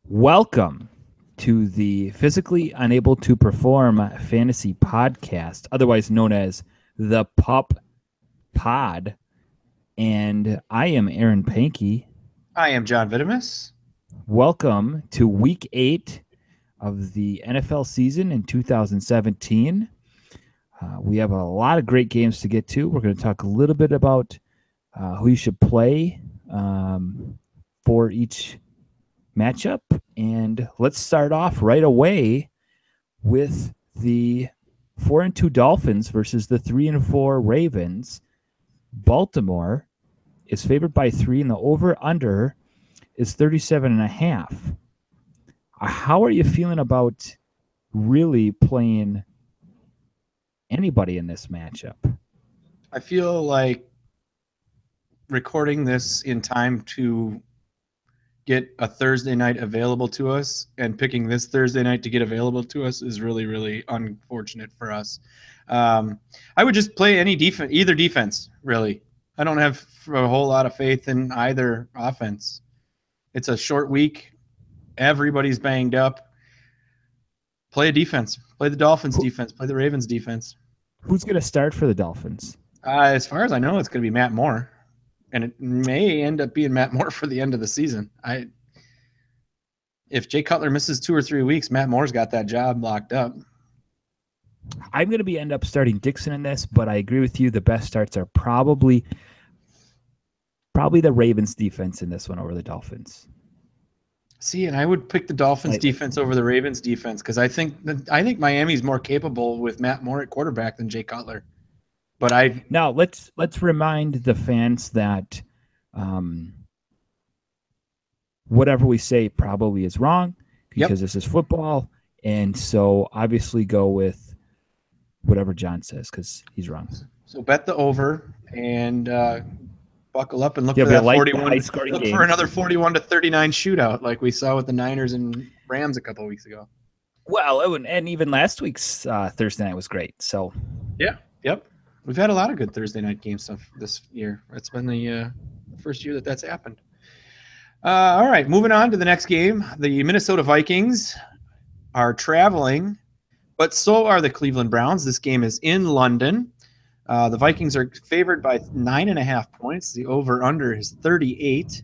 Welcome to the Physically Unable to Perform Fantasy Podcast, otherwise known as the PUP Pod. And I am Aaron Pankey. I am John Vitamus. Welcome to Week 8 of the NFL season in 2017. We have a lot of great games to get to. We're going to talk a little bit about who you should play for each matchup, and let's start off right away with the 4-2 Dolphins versus the 3-4 Ravens. Baltimore is favored by 3, and the over/under is 37.5. How are you feeling about really playing anybody in this matchup? I feel like recording this in time to get a Thursday night available to us, and picking this Thursday night to get available to us is really, really unfortunate for us. I would just play either defense, really. I don't have a whole lot of faith in either offense. It's a short week. Everybody's banged up. Play a defense. Play the Dolphins defense. Play the Ravens defense. Who's going to start for the Dolphins? As far as I know, it's going to be Matt Moore. And it may end up being Matt Moore for the end of the season. If Jay Cutler misses 2 or 3 weeks, Matt Moore's got that job locked up. I'm going to end up starting Dixon in this, but I agree with you. The best starts are probably the Ravens defense in this one over the Dolphins. See, and I would pick the Dolphins defense over the Ravens defense because I think Miami's more capable with Matt Moore at quarterback than Jay Cutler. But now let's remind the fans that whatever we say probably is wrong because This is football, and so obviously go with whatever John says because he's wrong. So bet the over and buckle up and look for that 41. Look for another 41-39 shootout like we saw with the Niners and Rams a couple of weeks ago. Well, and even last week's Thursday night was great. So yep. We've had a lot of good Thursday night game stuff this year. It's been the first year that's happened. All right, moving on to the next game. The Minnesota Vikings are traveling, but so are the Cleveland Browns. This game is in London. The Vikings are favored by 9.5 points. The over/under is 38.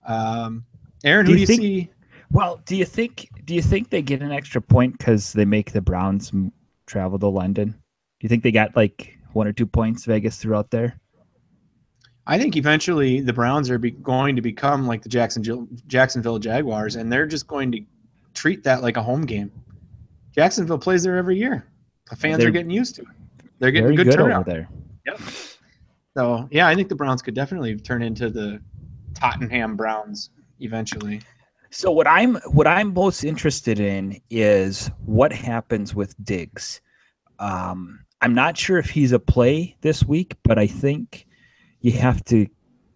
Aaron, who do you see? Well, do you think they get an extra point because they make the Browns travel to London? Do you think they got like 1 or 2 points Vegas threw out there? I think eventually the Browns are going to become like the Jacksonville Jaguars, and they're just going to treat that like a home game. Jacksonville plays there every year. The fans are getting used to it. They're getting good turnout over there. Yep. So, yeah, I think the Browns could definitely turn into the Tottenham Browns eventually. So what I'm most interested in is what happens with Diggs. I'm not sure if he's a play this week, but I think you have to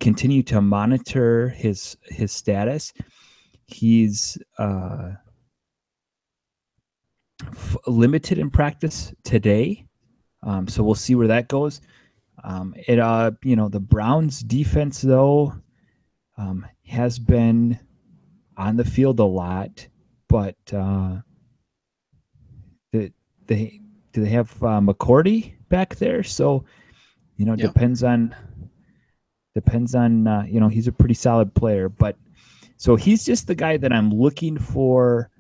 continue to monitor his status. He's limited in practice today, so we'll see where that goes. The Browns defense though has been on the field a lot, but they have McCourty back there, so depends on he's a pretty solid player, but so he's just the guy that I'm looking for.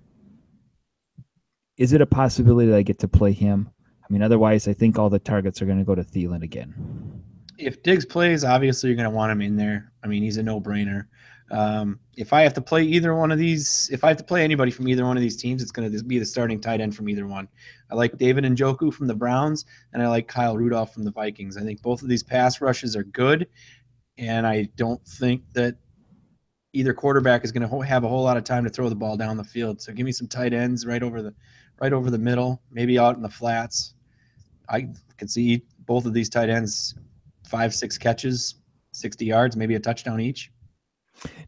Is it a possibility that I get to play him? I mean, otherwise, I think all the targets are going to go to Thielen again. If Diggs plays, obviously you're going to want him in there. I mean, he's a no-brainer. If I have to play anybody from either one of these teams, it's going to be the starting tight end from either one. I like David Njoku from the Browns, and I like Kyle Rudolph from the Vikings. I think both of these pass rushes are good, and I don't think that either quarterback is going to have a whole lot of time to throw the ball down the field. So give me some tight ends right over the middle, maybe out in the flats. I can see both of these tight ends 5-6 catches, 60 yards, maybe a touchdown each.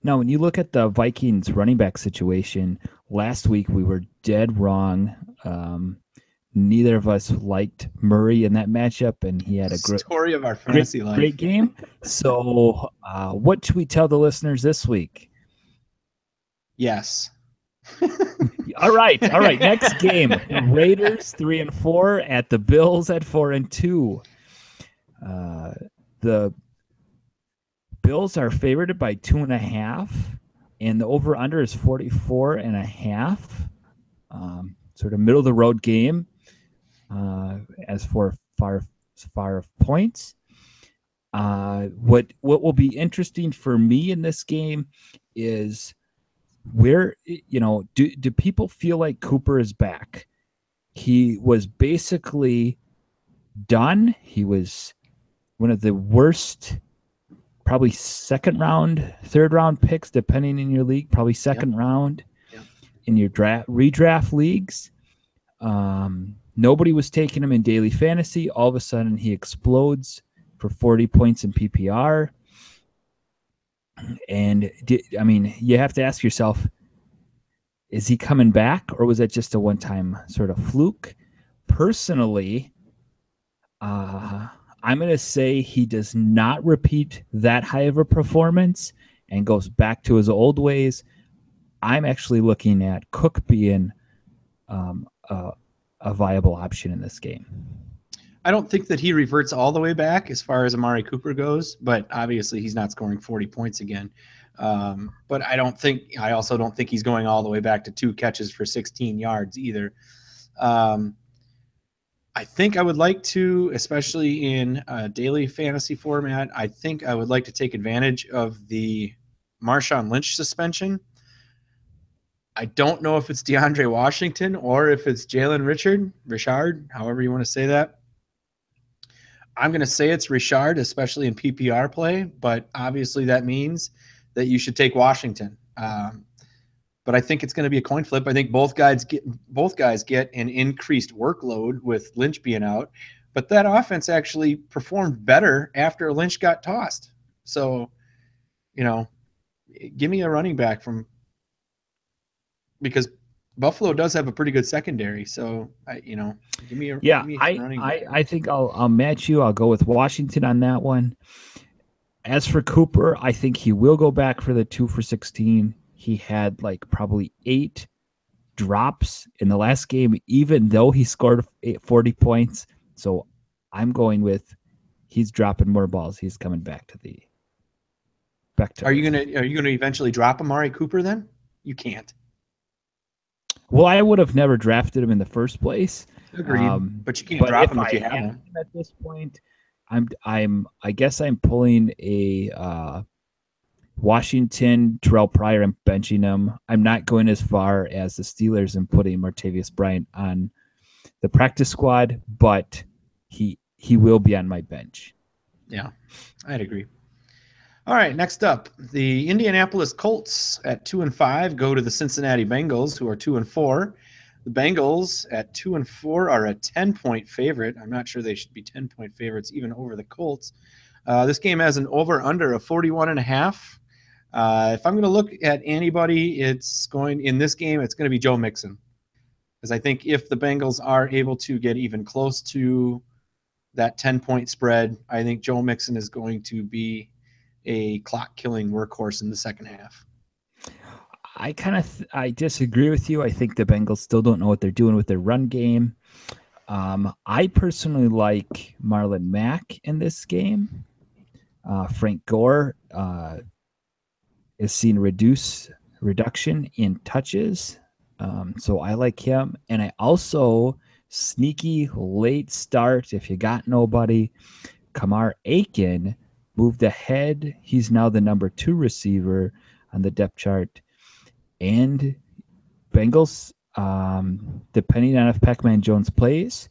Now, when you look at the Vikings running back situation, last week we were dead wrong. Neither of us liked Murray in that matchup, and he had a great story of our fantasy life. Great game. So, what should we tell the listeners this week? Yes, All right. Next game: Raiders 3-4 at the Bills at 4-2. The Bills are favored by 2.5, and the over/under is 44.5. Sort of middle of the road game. As for far of points, what will be interesting for me in this game is where, do people feel like Cooper is back? He was basically done. He was one of the worst, probably second round, third round picks, depending in your league, probably second round in your redraft leagues. Nobody was taking him in daily fantasy. All of a sudden, he explodes for 40 points in PPR. And you have to ask yourself, is he coming back, or was that just a one-time sort of fluke? Personally, I'm going to say he does not repeat that high of a performance and goes back to his old ways. I'm actually looking at Cook being a viable option in this game. I don't think that he reverts all the way back as far as Amari Cooper goes, but obviously he's not scoring 40 points again. But I also don't think he's going all the way back to 2 catches for 16 yards either. I think I would like to, especially in a daily fantasy format, I think I would like to take advantage of the Marshawn Lynch suspension. I don't know if it's DeAndre Washington or if it's Jalen Richard, however you want to say that. I'm going to say it's Richard, especially in PPR play, but obviously that means that you should take Washington. But I think it's going to be a coin flip. I think both guys get an increased workload with Lynch being out, but that offense actually performed better after Lynch got tossed. So, give me a running back because Buffalo does have a pretty good secondary. So give me a running back. I think I'll match you. I'll go with Washington on that one. As for Cooper, I think he will go back for the 2 for 16. He had probably 8 drops in the last game, even though he scored 40 points. So I'm going with he's dropping more balls. He's coming back to. Are you gonna eventually drop Amari Cooper then? You can't. Well, I would have never drafted him in the first place. Agreed. But you can't drop him if you have him. At this point, I guess I'm pulling a Washington, Terrell Pryor, and benching him. I'm not going as far as the Steelers and putting Martavius Bryant on the practice squad, but he will be on my bench. Yeah, I'd agree. All right, next up, the Indianapolis Colts at 2-5 go to the Cincinnati Bengals, who are 2-4. The Bengals at 2-4 are a 10-point favorite. I'm not sure they should be 10-point favorites even over the Colts. This game has an over/under of 41.5. If I'm going to look at anybody, in this game, it's going to be Joe Mixon. Because I think if the Bengals are able to get even close to that 10-point spread, I think Joe Mixon is going to be a clock-killing workhorse in the second half. I disagree with you. I think the Bengals still don't know what they're doing with their run game. I personally like Marlon Mack in this game. Frank Gore is seeing reduction in touches. So I like him. And I also, sneaky late start, if you got nobody, Kamar Aiken moved ahead. He's now the number 2 receiver on the depth chart. And Bengals, depending on if Pac-Man Jones plays,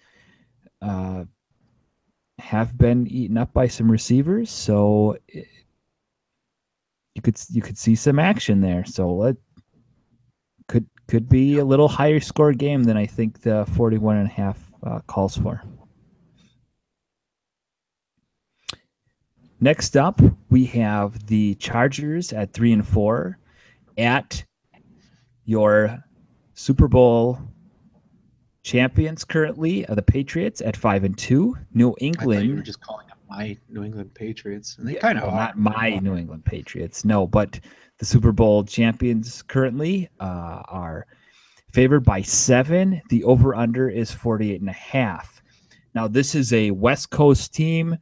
have been eaten up by some receivers. So you could see some action there. So it could be a little higher score game than I think the 41.5 calls for. Next up, we have the Chargers at 3-4 at your Super Bowl champions currently, the Patriots at 5-2. New England. I thought you were just calling up my New England Patriots, and they kind of are. Not my New England Patriots, no, but The Super Bowl champions currently are favored by 7. The over-under is 48.5. Now, this is a West Coast team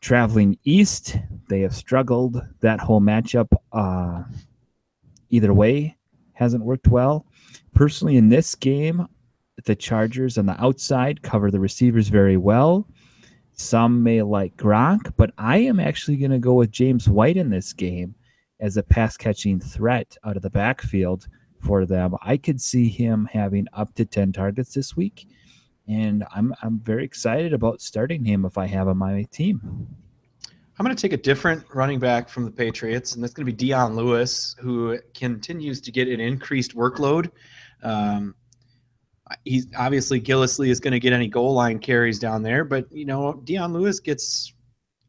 traveling east. They have struggled that whole matchup. Either way, hasn't worked well. Personally, in this game, the Chargers on the outside cover the receivers very well. Some may like Gronk, but I am actually going to go with James White in this game as a pass-catching threat out of the backfield for them. I could see him having up to 10 targets this week, and I'm very excited about starting him if I have him on my team. I'm going to take a different running back from the Patriots, and that's going to be Dion Lewis, who continues to get an increased workload. He's obviously Gillislee is going to get any goal line carries down there, but Dion Lewis gets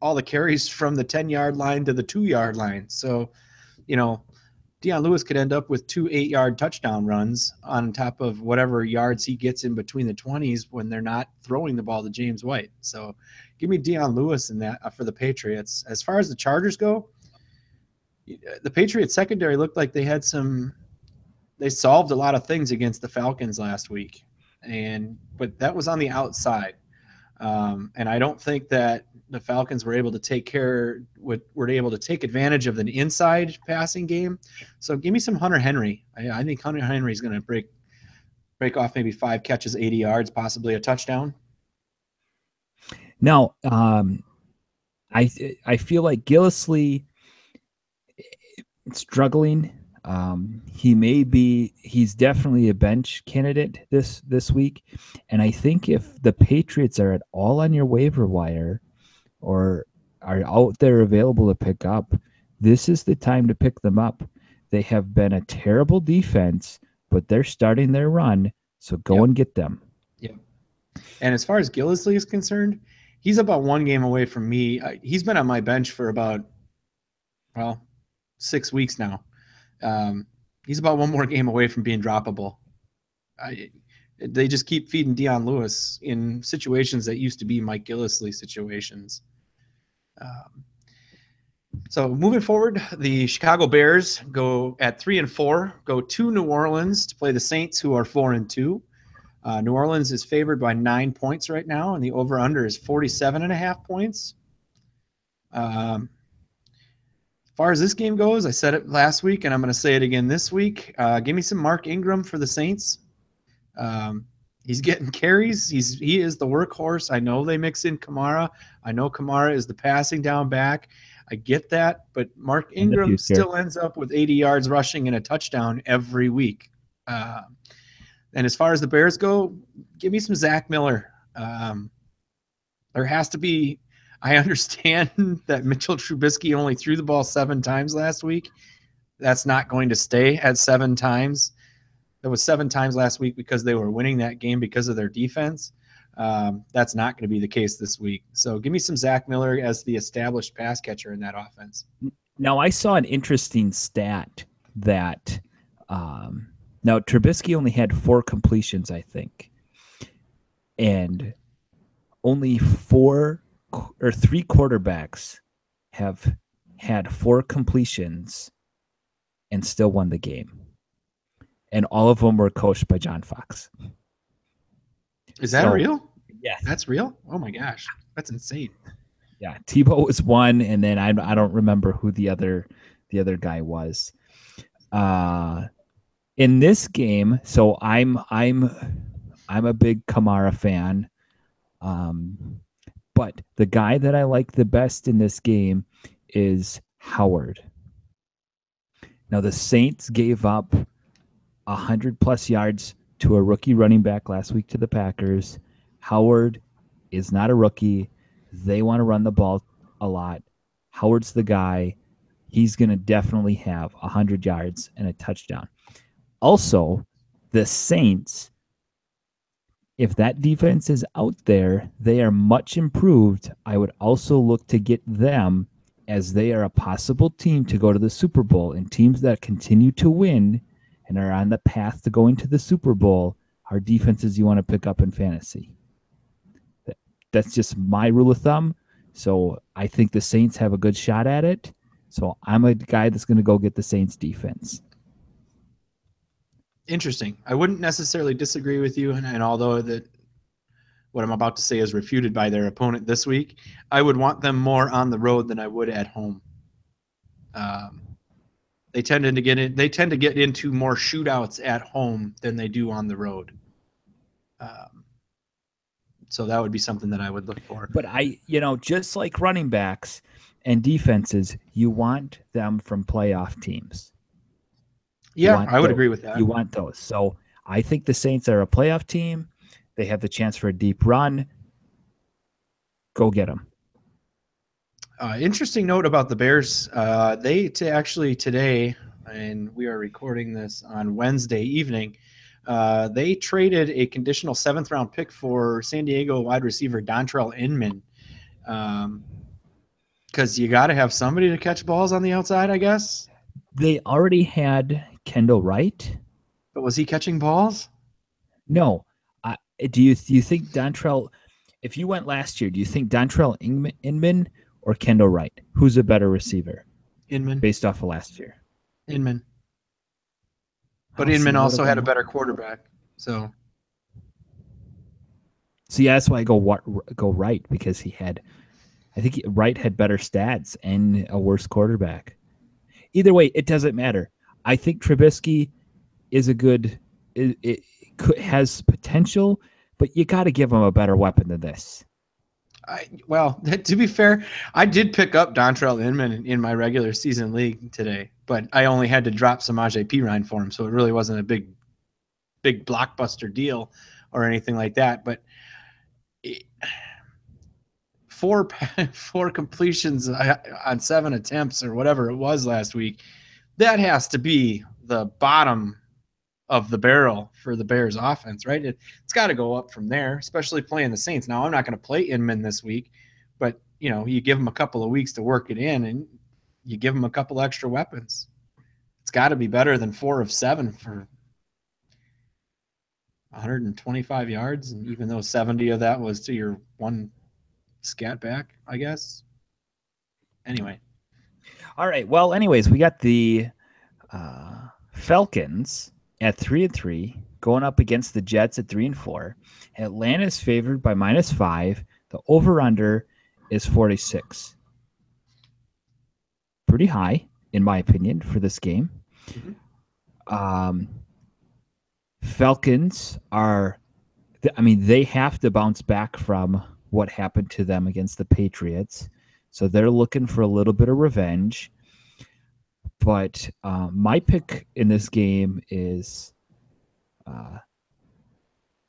all the carries from the 10-yard line to the 2-yard line. So, Dion Lewis could end up with 2 8-yard touchdown runs on top of whatever yards he gets in between the 20s when they're not throwing the ball to James White. So give me Dion Lewis in that for the Patriots. As far as the Chargers go, the Patriots secondary looked like they solved a lot of things against the Falcons last week, but that was on the outside. And I don't think that the Falcons were able to take advantage of the inside passing game. So give me some Hunter Henry. I think Hunter Henry is going to break off maybe 5 catches, 80 yards, possibly a touchdown. Now, I feel like Gillislee struggling. He's definitely a bench candidate this week. And I think if the Patriots are at all on your waiver wire or are out there available to pick up, this is the time to pick them up. They have been a terrible defense, but they're starting their run. So go and get them. Yeah. And as far as Gillislee is concerned, he's about 1 game away from me. He's been on my bench for about, 6 weeks now. He's about 1 more game away from being droppable. They just keep feeding Dion Lewis in situations that used to be Mike Gillislee situations. So moving forward, the Chicago Bears go at 3-4, go to New Orleans to play the Saints, who are 4-2. New Orleans is favored by 9 points right now, and the over-under is 47.5 points. As far as this game goes, I said it last week, and I'm going to say it again this week. Give me some Mark Ingram for the Saints. He's getting carries. He is the workhorse. I know they mix in Kamara. I know Kamara is the passing down back. I get that, but Mark Ingram still ends up with 80 yards rushing and a touchdown every week. And as far as the Bears go, give me some Zach Miller. There has to be – I understand that Mitchell Trubisky only threw the ball 7 times last week. That's not going to stay at 7 times. It was 7 times last week because they were winning that game because of their defense. That's not going to be the case this week. So give me some Zach Miller as the established pass catcher in that offense. Now, I saw an interesting stat that now Trubisky only had 4 completions, I think, and only 3 quarterbacks have had 4 completions and still won the game. And all of them were coached by John Fox. Is that real? Yeah, that's real. Oh my gosh, that's insane. Yeah, Tebow was one, and then I don't remember who the other guy was. In this game, so I'm a big Kamara fan, but the guy that I like the best in this game is Howard. Now the Saints gave up 100+ yards to a rookie running back last week to the Packers. Howard is not a rookie. They want to run the ball a lot. Howard's the guy. He's going to definitely have 100 yards and a touchdown. Also, the Saints, if that defense is out there, they are much improved. I would also look to get them, as they are a possible team to go to the Super Bowl, and teams that continue to win and are on the path to going to the Super Bowl are defenses you want to pick up in fantasy. That's just my rule of thumb. So I think the Saints have a good shot at it. So I'm a guy that's going to go get the Saints defense. Interesting. I wouldn't necessarily disagree with you, and although that what I'm about to say is refuted by their opponent this week, I would want them more on the road than I would at home. They tend to get into more shootouts at home than they do on the road. So that would be something that I would look for. But just like running backs and defenses, you want them from playoff teams. Yeah, I would agree with that. You want those. So I think the Saints are a playoff team. They have the chance for a deep run. Go get them. Interesting note about the Bears. Actually today, and we are recording this on Wednesday evening, they traded a conditional 7th-round pick for San Diego wide receiver Dontrell Inman. Because you got to have somebody to catch balls on the outside, I guess. They already had Kendall Wright. But was he catching balls? No. Do you think Dontrell, if you went last year, do you think Dontrell Inman or Kendall Wright? Who's a better receiver? Inman. Based off of last year. Inman. But Inman also had a better quarterback. So. See, that's why I go Wright, because I think Wright had better stats and a worse quarterback. Either way, it doesn't matter. I think Trubisky is has potential, but you got to give him a better weapon than this. To be fair, I did pick up Dontrell Inman in my regular season league today, but I only had to drop Samaje Perine for him, so it really wasn't a big blockbuster deal or anything like that. But four completions on 7 attempts or whatever it was last week, that has to be the bottom of the barrel for the Bears offense, right? It's got to go up from there, especially playing the Saints. Now, I'm not going to play Inman this week, but you give him a couple of weeks to work it in, and you give him a couple extra weapons. It's got to be better than 4 of 7 for 125 yards, and even though 70 of that was to your one scat back, I guess. Anyway. All right. Well, anyways, we got the Falcons at 3-3, going up against the Jets at 3-4. Atlanta's favored by -5. The over/under is 46. Pretty high, in my opinion, for this game. Mm-hmm. Falcons they have to bounce back from what happened to them against the Patriots. So they're looking for a little bit of revenge. But my pick in this game is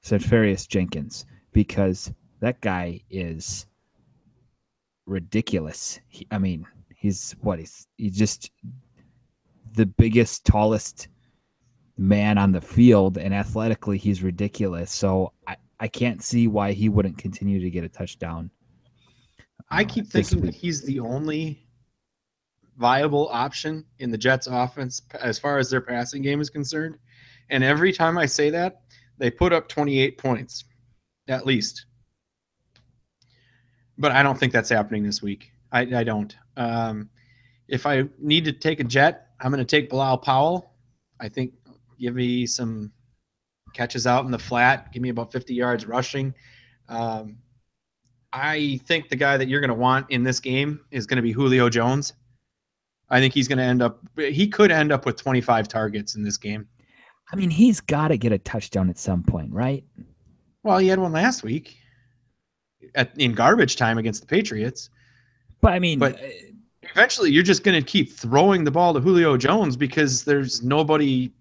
Seferius Jenkins, because that guy is ridiculous. He's just the biggest, tallest man on the field, and athletically he's ridiculous. So I can't see why he wouldn't continue to get a touchdown. I keep thinking that he's the only viable option in the Jets offense as far as their passing game is concerned. And every time I say that, they put up 28 points, at least. But I don't think that's happening this week. I don't. If I need to take a Jet, I'm going to take Bilal Powell. I think give me some catches out in the flat. Give me about 50 yards rushing. I think the guy that you're going to want in this game is going to be Julio Jones. I think he could end up with 25 targets in this game. He's got to get a touchdown at some point, right? Well, he had one last week in garbage time against the Patriots. But eventually you're just going to keep throwing the ball to Julio Jones because there's nobody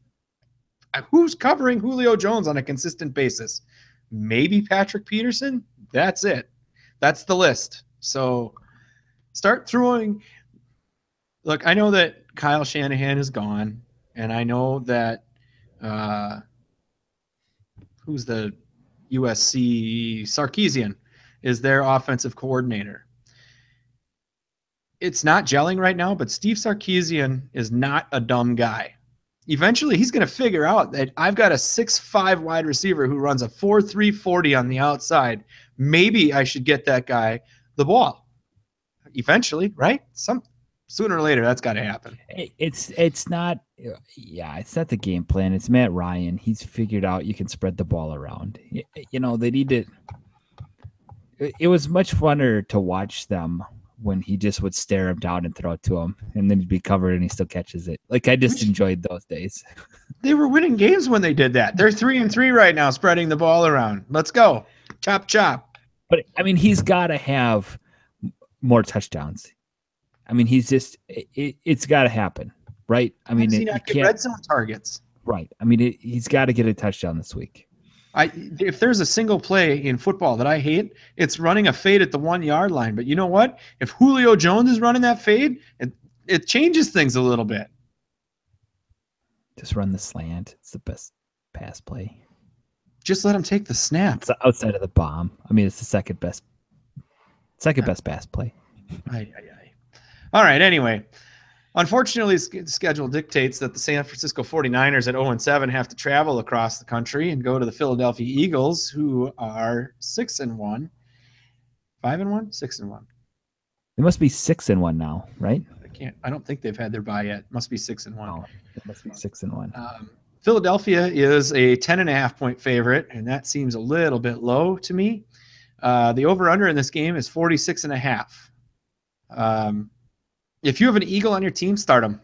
who's covering Julio Jones on a consistent basis. Maybe Patrick Peterson. That's it. That's the list. So start throwing. Look, I know that Kyle Shanahan is gone, and I know that who's the USC Sarkisian is their offensive coordinator. It's not gelling right now, but Steve Sarkisian is not a dumb guy. Eventually, he's going to figure out that I've got a 6'5" wide receiver who runs a 4.3 40 on the outside. Maybe I should get that guy the ball. Eventually, right? Sooner or later, that's got to happen. It's not it's not the game plan. It's Matt Ryan. He's figured out you can spread the ball around. They need to. It was much funner to watch them when he just would stare him down and throw it to him, and then he'd be covered and he still catches it. Like I just enjoyed those days. They were winning games when they did that. They're 3-3 right now, spreading the ball around. Let's go, chop chop. But I mean, he's got to have more touchdowns. I mean, he's just it's got to happen, right? I mean, he not get red zone targets, right? I mean, he's got to get a touchdown this week. If there's a single play in football that I hate, it's running a fade at the 1 yard line. But you know what? If Julio Jones is running that fade, it changes things a little bit. Just run the slant. It's the best pass play. Just let him take the snap. It's outside of the bomb. I mean, it's the second best pass play. All right, anyway. Unfortunately, the schedule dictates that the San Francisco 49ers at 0-7 have to travel across the country and go to the Philadelphia Eagles, who are 6-1. 5-1? 6-1. They must be 6-1 now, right? I don't think they've had their bye yet. Must be 6-1. Oh, it must be 6-1. Philadelphia is a 10.5-point favorite, and that seems a little bit low to me. The over-under in this game is 46.5. If you have an Eagle on your team, start them.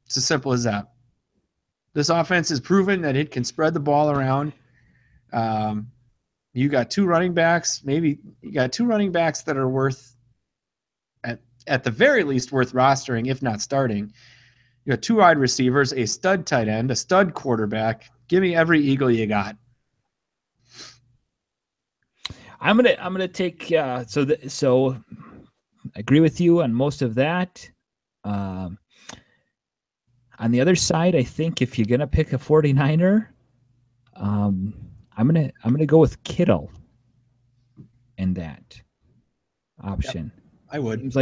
It's as simple as that. This offense has proven that it can spread the ball around. You got two running backs. Maybe you got two running backs that are worth, at the very least, worth rostering, if not starting. You got two wide receivers, a stud tight end, a stud quarterback. Give me every Eagle you got. I'm gonna take so I agree with you on most of that. On the other side, I think if you're gonna pick a 49er, I'm gonna go with Kittle in that option. Yep, I would.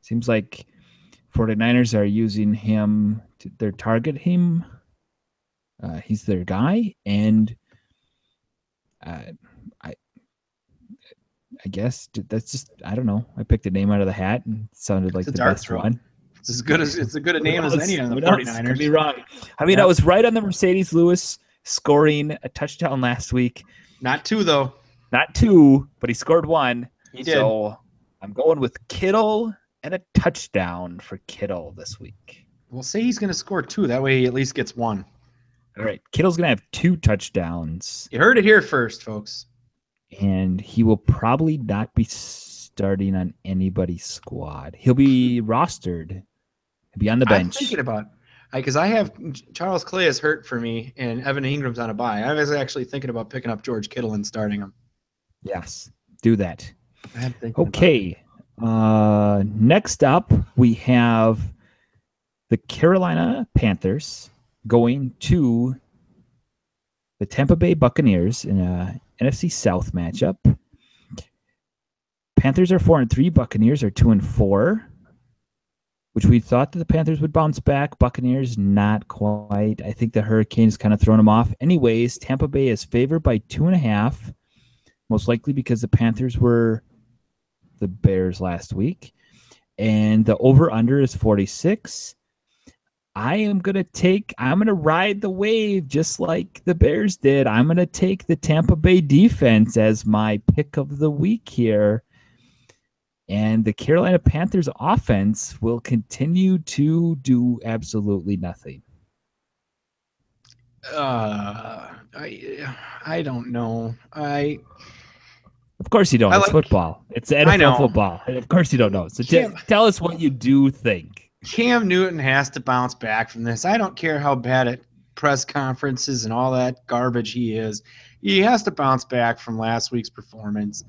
Seems like 49ers are using him to target him. He's their guy, and I guess that's just, I don't know. I picked a name out of the hat and it sounded like the best one. It's as good a name as any on the 49ers. Could be wrong. I mean, I was right on the Mercedes Lewis scoring a touchdown last week. Not two, though. Not two, but he scored one. He did. So I'm going with Kittle and a touchdown for Kittle this week. We'll say he's going to score two. That way he at least gets one. All right. Kittle's going to have 2 touchdowns. You heard it here first, folks. And he will probably not be starting on anybody's squad. He'll be rostered. He'll be on the bench. I'm thinking about it. Because I have Charles Clay is hurt for me, and Evan Ingram's on a bye. I was actually thinking about picking up George Kittle and starting him. Yes, do that. Okay. Next up, we have the Carolina Panthers going to the Tampa Bay Buccaneers in a NFC South matchup. Panthers are 4-3. Buccaneers are 2-4, which we thought that the Panthers would bounce back. Buccaneers, not quite. I think the Hurricanes kind of thrown them off. Anyways, Tampa Bay is favored by 2.5, most likely because the Panthers were the Bears last week. And the over-under is 46. I'm going to ride the wave just like the Bears did. I'm going to take the Tampa Bay defense as my pick of the week here. And the Carolina Panthers offense will continue to do absolutely nothing. I don't know. Of course you don't. It's football. It's NFL football. Of course you don't know. So tell us what you do think. Cam Newton has to bounce back from this. I don't care how bad at press conferences and all that garbage he is. He has to bounce back from last week's performance.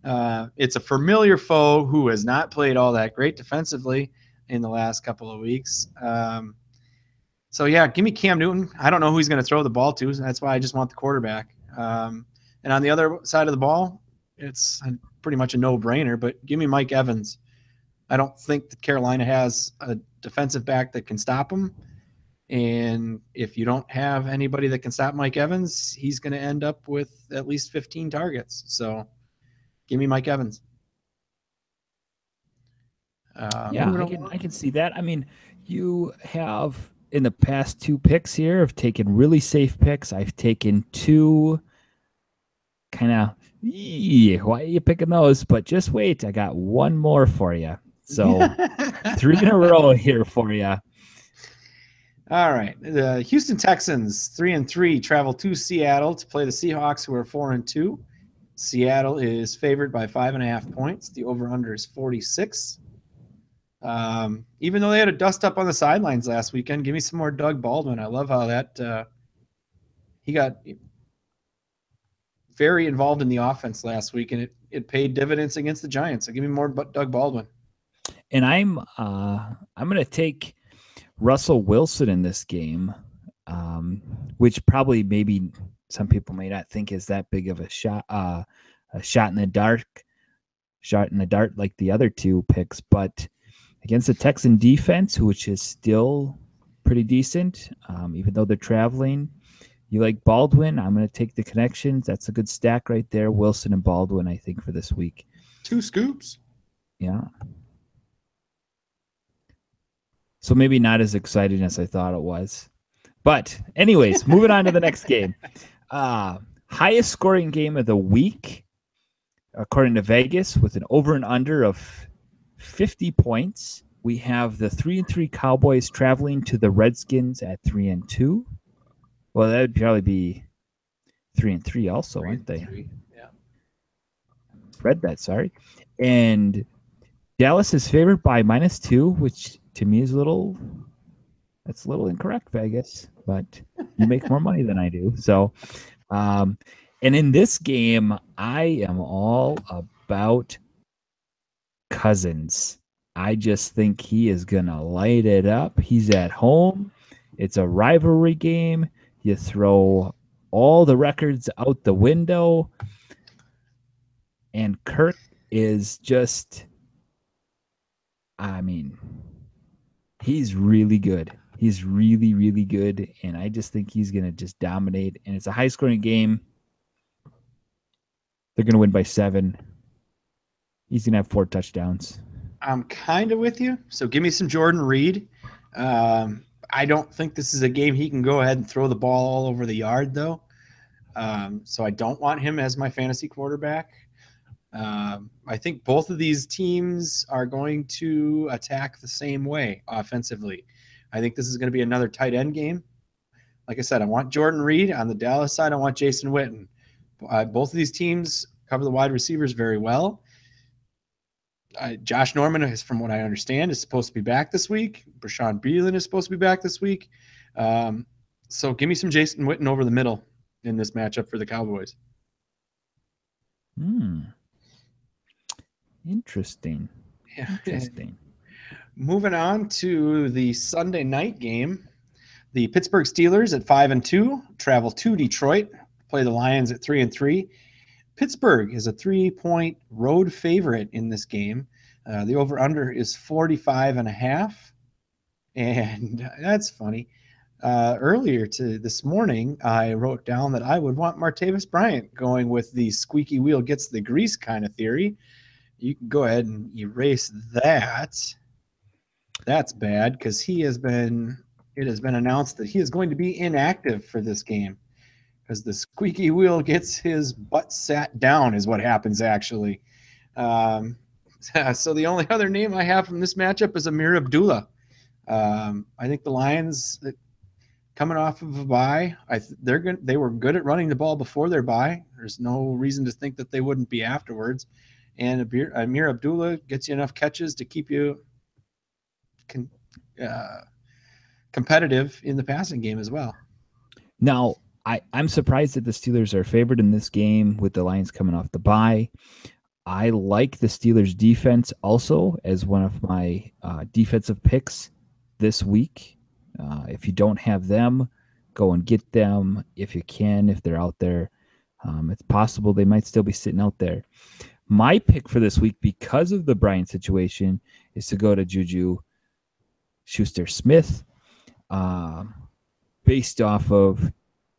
It's a familiar foe who has not played all that great defensively in the last couple of weeks. So, yeah, give me Cam Newton. I don't know who he's going to throw the ball to. So that's why I just want the quarterback. And on the other side of the ball, it's pretty much a no-brainer, but give me Mike Evans. I don't think that Carolina has a defensive back that can stop him. And if you don't have anybody that can stop Mike Evans, he's going to end up with at least 15 targets. So give me Mike Evans. Yeah, I can see that. I mean, you have in the past 2 picks here have taken really safe picks. I've taken 2 kind of, why are you picking those? But just wait, I got one more for you. So 3 in a row here for you. All right. The Houston Texans, 3-3, travel to Seattle to play the Seahawks, who are 4-2. Seattle is favored by 5.5 points. The over/under is 46. Even though they had a dust up on the sidelines last weekend, give me some more Doug Baldwin. I love how that he got very involved in the offense last week, and it paid dividends against the Giants. So give me more Doug Baldwin. And I'm going to take Russell Wilson in this game, which probably maybe some people may not think is that big of a shot in the dark like the other 2 picks, but against the Texan defense, which is still pretty decent, even though they're traveling. You like Baldwin? I'm going to take the connections. That's a good stack right there. Wilson and Baldwin, I think, for this week. 2 scoops. Yeah. So maybe not as exciting as I thought it was. But anyways, moving on to the next game. Highest scoring game of the week, according to Vegas, with an over and under of 50 points. We have the 3-3 Cowboys traveling to the Redskins at 3-2. Well, that would probably be 3-3 also, aren't they? Yeah. Read that, sorry. And Dallas is favored by -2, which to me is a little incorrect, Vegas, but you make more money than I do. So, and in this game, I am all about Cousins. I just think he is going to light it up. He's at home. It's a rivalry game. You throw all the records out the window. And Kirk is just, I mean, he's really good. He's really, really good. And I just think he's going to just dominate. And it's a high-scoring game. They're going to win by 7. He's going to have 4 touchdowns. I'm kind of with you. So give me some Jordan Reed. I don't think this is a game he can go ahead and throw the ball all over the yard, though. So I don't want him as my fantasy quarterback. I think both of these teams are going to attack the same way offensively. I think this is going to be another tight end game. Like I said, I want Jordan Reed. On the Dallas side, I want Jason Witten. Both of these teams cover the wide receivers very well. Josh Norman, is, from what I understand, is supposed to be back this week. Brashawn Breeland is supposed to be back this week. So give me some Jason Witten over the middle in this matchup for the Cowboys. Interesting. Yeah. Interesting. Moving on to the Sunday night game. The Pittsburgh Steelers at 5-2 travel to Detroit, play the Lions at 3-3. Pittsburgh is a 3-point road favorite in this game. The over-under is 45.5. And that's funny. Earlier this morning, I wrote down that I would want Martavis Bryant going with the squeaky wheel gets the grease kind of theory. You can go ahead and erase that. That's bad because it has been announced that he is going to be inactive for this game. Because the squeaky wheel gets his butt sat down is what happens, actually. So the only other name I have from this matchup is Amir Abdullah. I think the Lions, coming off of a bye, they were good at running the ball before their bye. There's no reason to think that they wouldn't be afterwards. And Amir Abdullah gets you enough catches to keep you competitive in the passing game as well. Now, I'm surprised that the Steelers are favored in this game with the Lions coming off the bye. I like the Steelers defense also as one of my defensive picks this week. If you don't have them, go and get them if you can, if they're out there. It's possible they might still be sitting out there. My pick for this week, because of the Bryant situation, is to go to Juju Schuster-Smith, based off of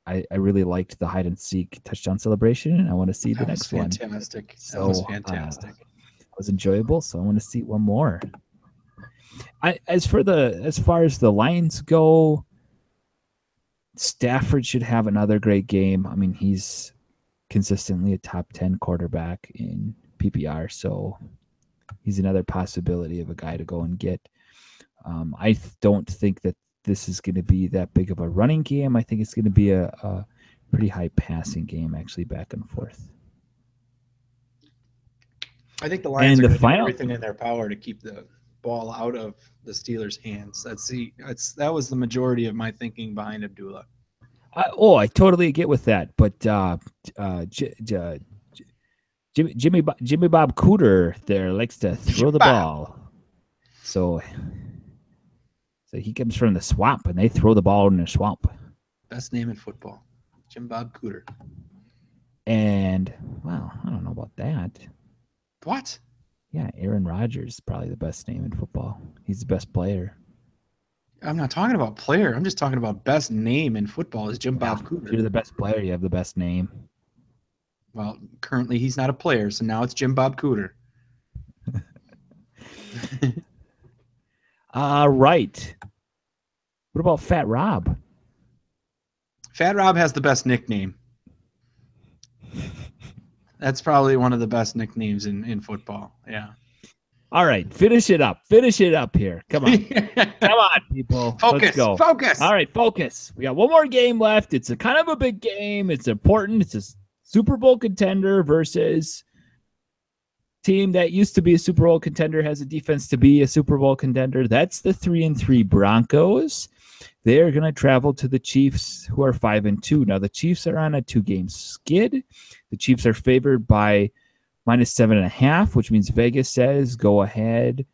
I really liked the hide and seek touchdown celebration, and I want to see the next one. Fantastic. So, that was fantastic. It was enjoyable, so I want to see one more. As far as the Lions go, Stafford should have another great game. I mean, he's consistently a top 10 quarterback in PPR, so he's another possibility of a guy to go and get. I don't think that this is going to be that big of a running game. I think it's going to be a pretty high passing game, actually, back and forth. I think the Lions are going to do everything in their power to keep the ball out of the Steelers' hands. That was the majority of my thinking behind Abdullah. I totally get with that, but Jimmy Bob Cooter there likes to throw the ball, so he comes from the swamp, and they throw the ball in the swamp. Best name in football, Jim Bob Cooter. And well, I don't know about that. What? Yeah, Aaron Rodgers is probably the best name in football. He's the best player. I'm not talking about player. I'm just talking about best name in football is Jim Bob Cooter. If you're the best player, you have the best name. Well, currently he's not a player, so now it's Jim Bob Cooter. Right. What about Fat Rob? Fat Rob has the best nickname. That's probably one of the best nicknames in football. Yeah. All right, finish it up. Finish it up here. Come on. Come on, people. Let's go. Focus. All right, focus. We got one more game left. It's a kind of a big game. It's important. It's a Super Bowl contender versus team that used to be a Super Bowl contender, has a defense to be a Super Bowl contender. That's the 3-3 Broncos. They're going to travel to the Chiefs, who are 5-2. Now, the Chiefs are on a 2-game skid. The Chiefs are favored by -7.5, which means Vegas says go ahead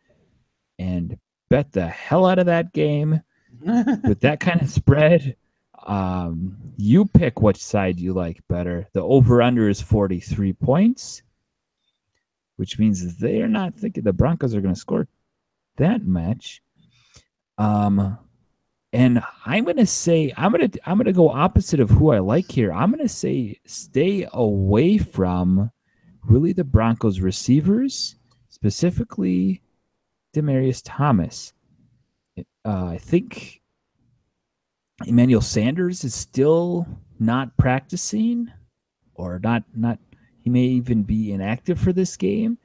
and bet the hell out of that game with that kind of spread. You pick which side you like better. The over-under is 43 points, which means they're not thinking the Broncos are going to score that much. And I'm going to say I'm going to go opposite of who I like here. I'm going to say stay away from really the Broncos receivers, specifically Demaryius Thomas. I think Emmanuel Sanders is still not practicing, or not. He may even be inactive for this game.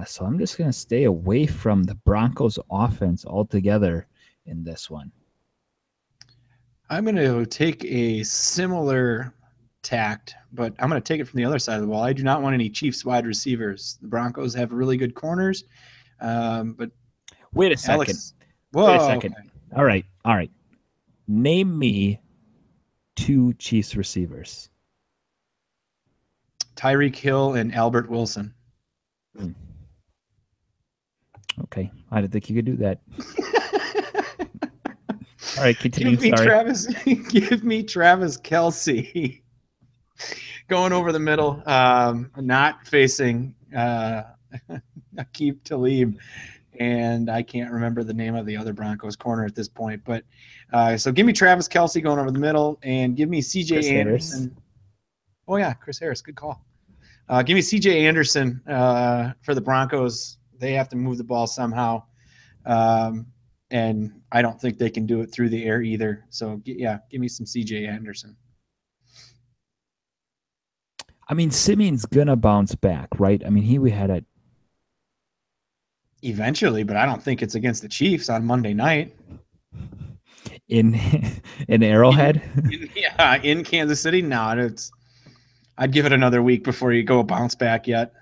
So I'm just going to stay away from the Broncos offense altogether in this one. I'm going to take a similar tact, but I'm going to take it from the other side of the ball. I do not want any Chiefs wide receivers. The Broncos have really good corners, but wait a second. Whoa, wait a second. Okay. All right. Name me 2 Chiefs receivers. Tyreek Hill and Albert Wilson. Okay, I didn't think you could do that. All right, continue. Give me Travis Kelce going over the middle, not facing Aqib Talib, and I can't remember the name of the other Broncos corner at this point. But so give me Travis Kelce going over the middle, and give me C.J. Anderson. Harris. Oh yeah, Chris Harris, good call. Give me C.J. Anderson for the Broncos. They have to move the ball somehow. And I don't think they can do it through the air either. So, yeah, give me some C.J. Anderson. I mean, Simeon's going to bounce back, right? I mean, we had it. Eventually, but I don't think it's against the Chiefs on Monday night. In Arrowhead? In Kansas City? No, I'd give it another week before you go bounce back yet.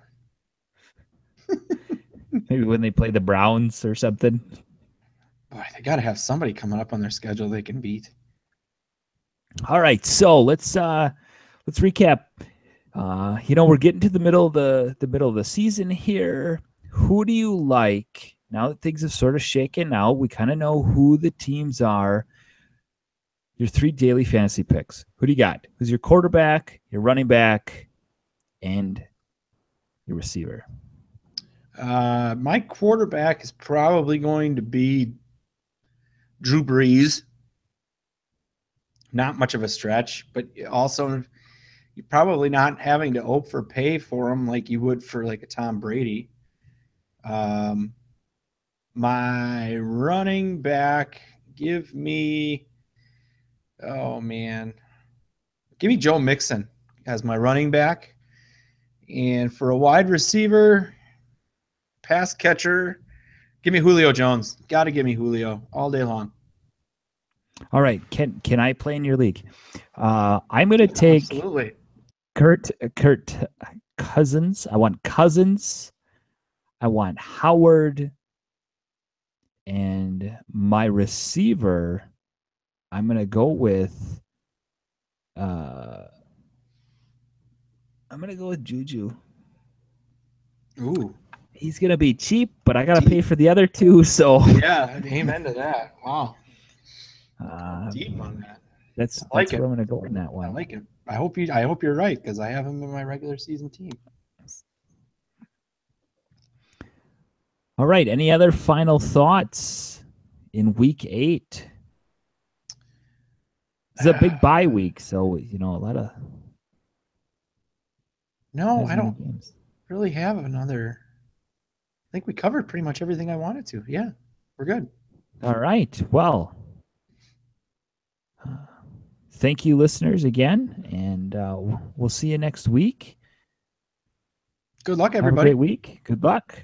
Maybe when they play the Browns or something. Boy, they got to have somebody coming up on their schedule they can beat. All right, so let's recap. We're getting to the middle of the season here. Who do you like now that things have sort of shaken out? We kind of know who the teams are. Your 3 daily fantasy picks. Who do you got? Who's your quarterback, your running back, and your receiver? My quarterback is probably going to be Drew Brees. Not much of a stretch, but also you're probably not having to hope for pay for him like you would for like a Tom Brady. My running back, give me, oh man, give me Joe Mixon as my running back. And for a wide receiver, pass catcher, give me Julio Jones. Got to give me Julio all day long. All right. Can I play in your league? I'm going to take Absolutely. Kirk Cousins. I want Cousins. I want Howard. And my receiver, I'm going to go with Juju. Ooh. He's going to be cheap, but I got to pay for the other two, so yeah, amen to that. Wow. Deep on that. That's where I'm going to go in that one. I like it. I hope you're right, because I have him in my regular season team. All right. Any other final thoughts in week 8? It's a big bye week, so a lot of. No, I don't really have another. I think we covered pretty much everything I wanted to. Yeah, we're good. All right. Well, thank you, listeners, again, and we'll see you next week. Good luck, everybody. Have a great week. Good luck.